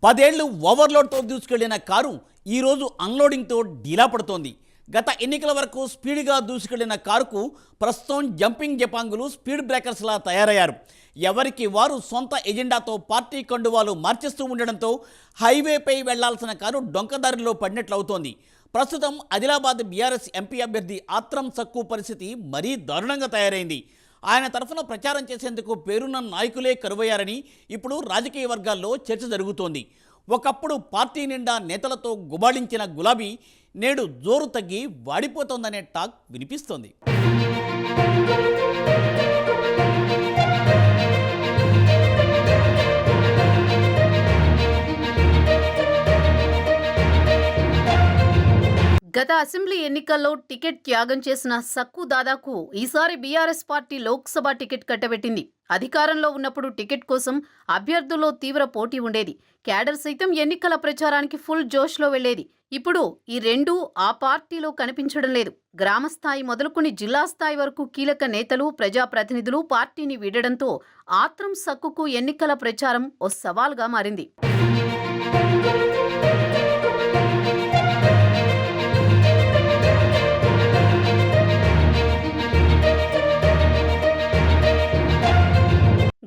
10 ఏళ్లు ఓవర్లోడ్తో దూసుకెళ్లిన కారు ఈరోజు అన్లోడింగ్తో డీలా పడుతోంది. గత ఎన్నికల వరకు స్పీడ్గా దూసుకెళ్లిన కారుకు ప్రస్తుతం జంపింగ్ జపాంగులు స్పీడ్ బ్రేకర్స్లా తయారయ్యారు. ఎవరికి వారు సొంత ఎజెండాతో పార్టీ కండువాలు మార్చేస్తూ ఉండడంతో హైవేపై వెళ్లాల్సిన కారు డొంకదారిలో పడినట్లవుతోంది. ప్రస్తుతం ఆదిలాబాద్ బీఆర్ఎస్ ఎంపీ అభ్యర్థి ఆత్రం సక్కు పరిస్థితి మరీ దారుణంగా తయారైంది. ఆయన తరఫున ప్రచారం చేసేందుకు పేరున్న నాయకులే కరువయ్యారని ఇప్పుడు రాజకీయ వర్గాల్లో చర్చ జరుగుతోంది. ఒకప్పుడు పార్టీ నిండా నేతలతో గుబాళించిన గులాబీ నేడు జోరు తగ్గి వాడిపోతోందనే టాక్ వినిపిస్తోంది. గత అసెంబ్లీ ఎన్నికల్లో టికెట్ త్యాగం చేసిన సక్కు దాదాకు ఈసారి బీఆర్ఎస్ పార్టీ లోక్సభ టికెట్ కట్టబెట్టింది. అధికారంలో ఉన్నప్పుడు టికెట్ కోసం అభ్యర్థుల్లో తీవ్ర పోటీ ఉండేది. క్యాడర్ సైతం ఎన్నికల ప్రచారానికి ఫుల్ జోష్లో వెళ్లేది. ఇప్పుడు ఈ రెండూ ఆ పార్టీలో కనిపించడం లేదు. గ్రామస్థాయి మొదలుకొని జిల్లా స్థాయి వరకు కీలక నేతలు, ప్రజాప్రతినిధులు పార్టీని వీడడంతో ఆత్రం సక్కుకు ఎన్నికల ప్రచారం ఓ సవాల్గా మారింది.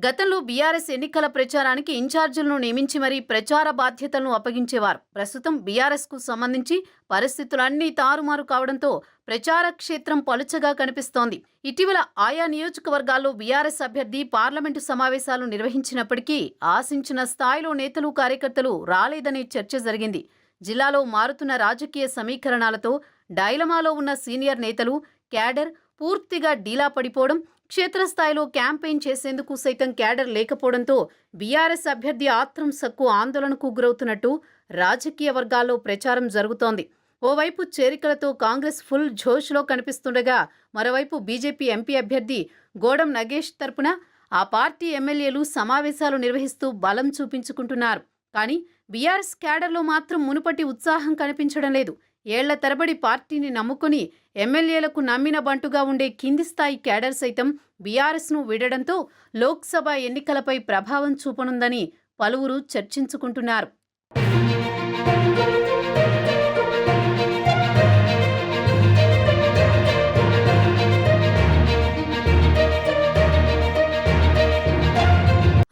గతంలో బీఆర్ఎస్ ఎన్నికల ప్రచారానికి ఇన్ఛార్జీలను నియమించి మరీ ప్రచార బాధ్యతలను అప్పగించేవారు. ప్రస్తుతం బీఆర్ఎస్కు సంబంధించి పరిస్థితులన్నీ తారుమారు కావడంతో ప్రచార క్షేత్రం పలుచగా కనిపిస్తోంది. ఇటీవల ఆయా నియోజకవర్గాల్లో బీఆర్ఎస్ అభ్యర్థి పార్లమెంటు సమావేశాలు నిర్వహించినప్పటికీ ఆశించిన స్థాయిలో నేతలు, కార్యకర్తలు రాలేదనే చర్చ జరిగింది. జిల్లాలో మారుతున్న రాజకీయ సమీకరణాలతో డైలమాలో ఉన్న సీనియర్ నేతలు, క్యాడర్ పూర్తిగా డీలా పడిపోవడం, క్షేత్రస్థాయిలో క్యాంపెయిన్ చేసేందుకు సైతం క్యాడర్ లేకపోవడంతో బీఆర్ఎస్ అభ్యర్థి ఆత్రం సక్కు ఆందోళనకు గురవుతున్నట్టు రాజకీయ వర్గాల్లో ప్రచారం జరుగుతోంది. ఓవైపు చేరికలతో కాంగ్రెస్ ఫుల్ జోష్లో కనిపిస్తుండగా, మరోవైపు బీజేపీ ఎంపీ అభ్యర్థి గోడం నగేష్ తరపున ఆ పార్టీ ఎమ్మెల్యేలు సమావేశాలు నిర్వహిస్తూ బలం చూపించుకుంటున్నారు. కానీ బీఆర్ఎస్ క్యాడర్లో మాత్రం మునుపటి ఉత్సాహం కనిపించడం లేదు. ఏళ్ల తరబడి పార్టీని నమ్ముకుని ఎమ్మెల్యేలకు నమ్మిన బంటుగా ఉండే కింది స్థాయి క్యాడర్ సైతం బీఆర్ఎస్ను వీడడంతో లోక్సభ ఎన్నికలపై ప్రభావం చూపనుందని పలువురు చర్చించుకుంటున్నారు.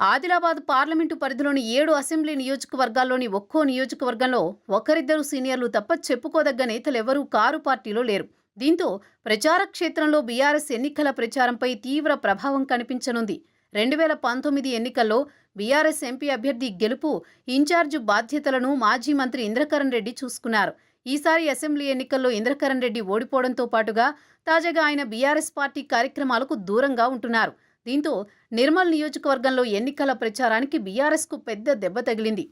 ఆదిలాబాద్ పార్లమెంటు పరిధిలోని 7 అసెంబ్లీ నియోజకవర్గాల్లోని ఒక్కో నియోజకవర్గంలో ఒకరిద్దరు సీనియర్లు తప్ప చెప్పుకోదగ్గ నేతలెవరూ కారు పార్టీలో లేరు. దీంతో ప్రచార క్షేత్రంలో బీఆర్ఎస్ ఎన్నికల ప్రచారంపై తీవ్ర ప్రభావం కనిపించనుంది. 2019 ఎన్నికల్లో బీఆర్ఎస్ ఎంపీ అభ్యర్థి గెలుపు, ఇన్ఛార్జి బాధ్యతలను మాజీ మంత్రి ఇంద్రకరణ్ రెడ్డి చూసుకున్నారు. ఈసారి అసెంబ్లీ ఎన్నికల్లో ఇంద్రకరణ్ రెడ్డి ఓడిపోవడంతో పాటుగా తాజాగా ఆయన బీఆర్ఎస్ పార్టీ కార్యక్రమాలకు దూరంగా ఉంటున్నారు. దీంతో నిర్మల్ నియోజకవర్గంలో ఎన్నికల ప్రచారానికి బీఆర్ఎస్కు పెద్ద దెబ్బ తగిలింది.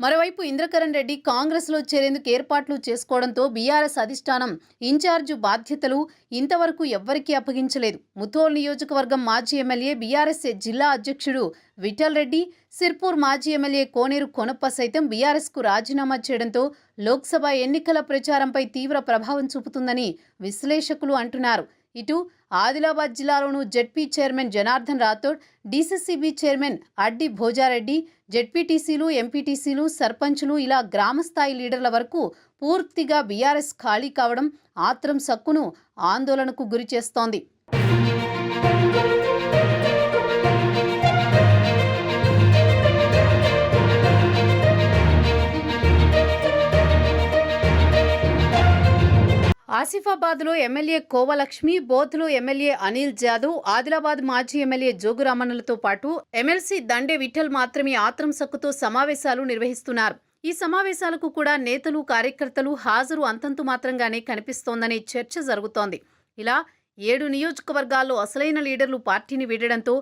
మరోవైపు ఇంద్రకరణ్ రెడ్డి కాంగ్రెస్లో చేరేందుకు ఏర్పాట్లు చేసుకోవడంతో బీఆర్ఎస్ అధిష్టానం ఇన్ఛార్జి బాధ్యతలు ఇంతవరకు ఎవ్వరికీ అప్పగించలేదు. ముథోల్ నియోజకవర్గం మాజీ ఎమ్మెల్యే, బీఆర్ఎస్ జిల్లా అధ్యక్షుడు విఠల్ రెడ్డి, సిర్పూర్ మాజీ ఎమ్మెల్యే కోనేరు కొనప్ప సైతం బీఆర్ఎస్కు రాజీనామా చేయడంతో లోక్సభ ఎన్నికల ప్రచారంపై తీవ్ర ప్రభావం చూపుతుందని విశ్లేషకులు అంటున్నారు. ఇటు ఆదిలాబాద్ జిల్లాలోనూ ZP chairman Janardhan Rathod, DCCB chairman Addi Bhojareddy, జెడ్పీటీసీలు, ఎంపీటీసీలు, సర్పంచులు ఇలా గ్రామస్థాయి లీడర్ల వరకు పూర్తిగా బీఆర్ఎస్ ఖాళీ కావడం ఆత్రం సక్కును ఆందోళనకు గురిచేస్తోంది. ఆసిఫాబాద్లో ఎమ్మెల్యే కోవలక్ష్మి, బోధ్లో ఎమ్మెల్యే అనిల్ జాదవ్, ఆదిలాబాద్ మాజీ ఎమ్మెల్యే జోగురామన్నలతో పాటు ఎమ్మెల్సీ దండే విఠల్ మాత్రమే ఆత్రం సక్కుతో సమావేశాలు నిర్వహిస్తున్నారు. ఈ సమావేశాలకు కూడా నేతలు, కార్యకర్తలు హాజరు అంతంతు మాత్రంగానే కనిపిస్తోందనే చర్చ జరుగుతోంది. ఇలా 7 నియోజకవర్గాల్లో అసలైన లీడర్లు పార్టీని వీడడంతో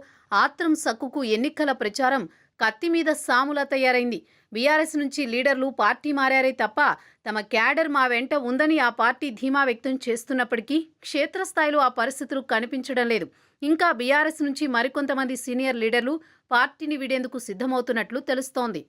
ఆత్రం సక్కుకు ఎన్నికల ప్రచారం కత్తి మీద సాములా తయారైంది. బీఆర్ఎస్ నుంచి లీడర్లు పార్టీ మారారే తప్ప తమ క్యాడర్ మా వెంట ఉందని ఆ పార్టీ ధీమా వ్యక్తం చేస్తున్నప్పటికీ క్షేత్రస్థాయిలో ఆ పరిస్థితులు కనిపించడం లేదు. ఇంకా బీఆర్ఎస్ నుంచి మరికొంతమంది సీనియర్ లీడర్లు పార్టీని వీడేందుకు సిద్ధమవుతున్నట్లు తెలుస్తోంది.